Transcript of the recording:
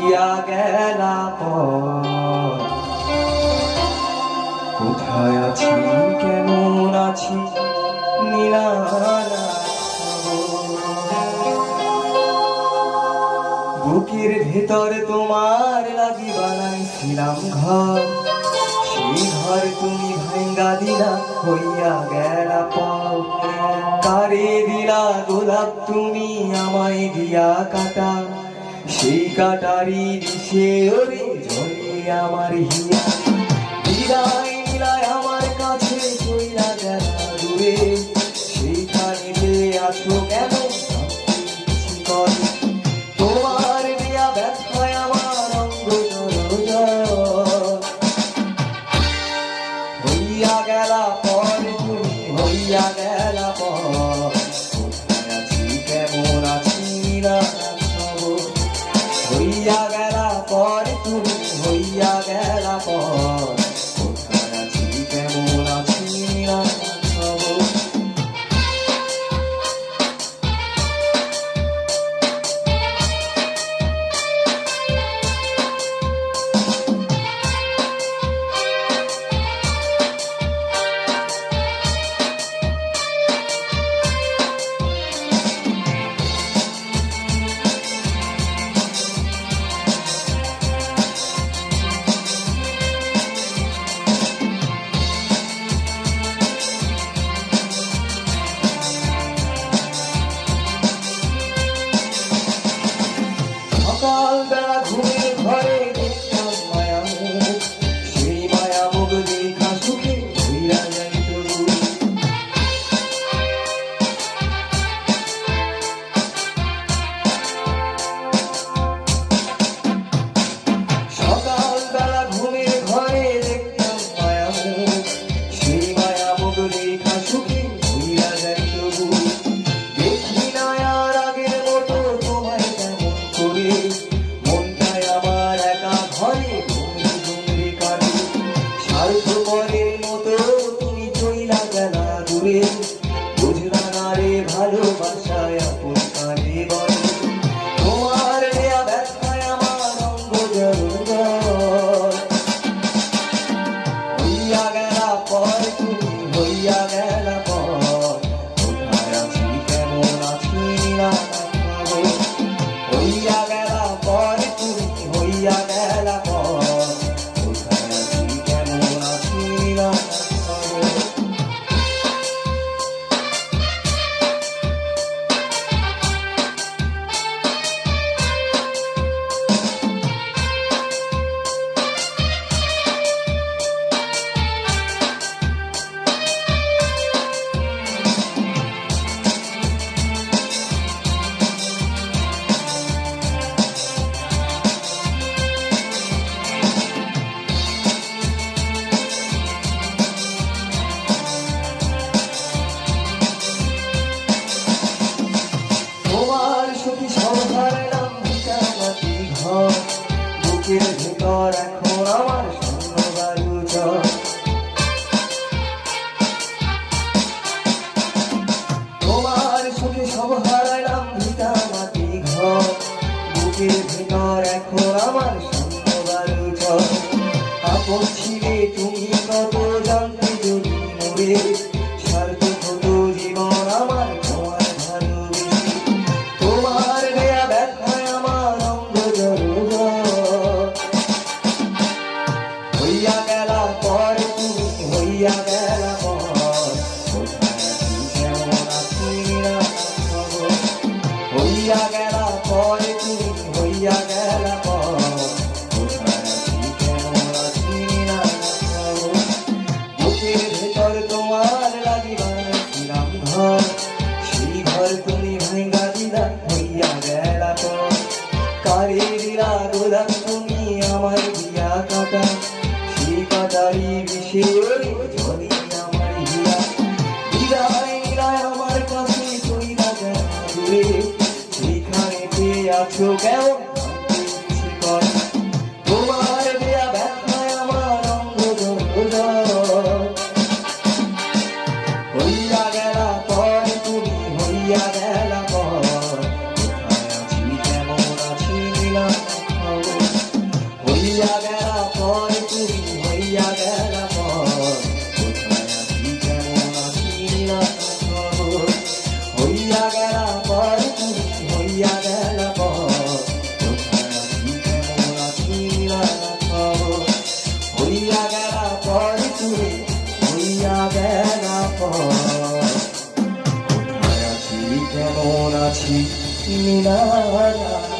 হইয়া গেলা পর কোথায় আছি কেমন আছি বুকের ভেতর তোমার লাগি বানাইছিলাম ঘর সেই ঘর তুমি ভাঙ্গা দিলা হইয়া গেলা পর কারে দিলা গোলাপ তুমি আমায় দিয়া কাটা সেই কাটারি দিশে ওরে ঝরে আমার হিয়া বিদায় নিলায় আমার কাছে চইলা গেলা দূরে সেইখানেতে আছো কেন তোমার দিয়া ব্যথায় আমার অঙ্গ হইয়া গেলা পর তুমি হইয়া গেলা পর কোথায় আছি কেমন আছি না হইয়া গেলা পর তুমি হইয়া গেলা পর কোথায় আছি কেমন আছি না সকালবেলা ঘুমের ঘরে দেখতাম মায়া মুখ সেই মায়া মুখ দেখা সুখে হইয়া যাইত সকালবেলা ঘুমের ঘরে দেখতাম মায়া মুখ সেই মায়া মুখ দেখা সুখে হইয়া যাইত দেখি না আর আগের মতো তোমায় কেমন করে মনটায় আমার একা ঘরে ঘুমড়ি কাটে স্বার্থপরের মতো তুমি চইলা গেলা দূরে বুঝলা না রে ভালোবাসায় আপন কানে বলে তোমার দেয়া ব্যথায় আমার অঙ্গ হইয়া গেলা পর তুমি হইয়া গেলা পর কোথায় আছি কেমন আছি না হইয়া গেলা পর তুমি হইয়া গেলা পর কোথায় আছি কেমন আছি না তোমার সুখী সংসারে নাম ভিটামাটি ঘর বুকের ভেতর এখন আমার শূন্য বায়ু জ্বর তোমার সুখী সংসারে নাম ভিটামাটি ঘর বুকের ভেতর এখন আমার শূন্য বায়ু জ্বর আপন ছিলে তুমি কত জানতে যদি মরে স্বার্থ কত জীবন আমার তোমার তোমার দেয়া ব্যথায় আমার অঙ্গ হইয়া গেলা পর তুমি হইয়া গেলা পর কোথায় আছি কেমন আছি না হইয়া গেলা পর তুমি হইয়া গেলা পর কোথায় আছি কেমন আছি না বুকের ভেতর তোমার লাগি বানাইছিলাম ঘর সেই ঘর তুমি ভাঙ্গা দিলা হইয়া গেলা পর কারে দিলা গোলাপ তুমি আমার দিয়া কাটা সেই কাটারি বিষে ঝরে আমার হিয়া বিদায় নিলায় আমার কাছে চইলা গেলা দূরে সেইখানেতে আছো কেমন তোমার দেয়া ব্যথায় আমার অঙ্গ হইয়া গেলা পর তুমি হইয়া গেলা পর কোথায় আছি কেমন আছি না পর তুমি হইয়া গেলা পর কোথায় আছি কেমন আছি না খবর হইয়া গেলা পর তুমি হইয়া গেলা পর কোথায় আছি কেমন আছি না খবর হইয়া গেলা পর তুমি হইয়া গেলা পর কোথায় আছি কেমন আছি না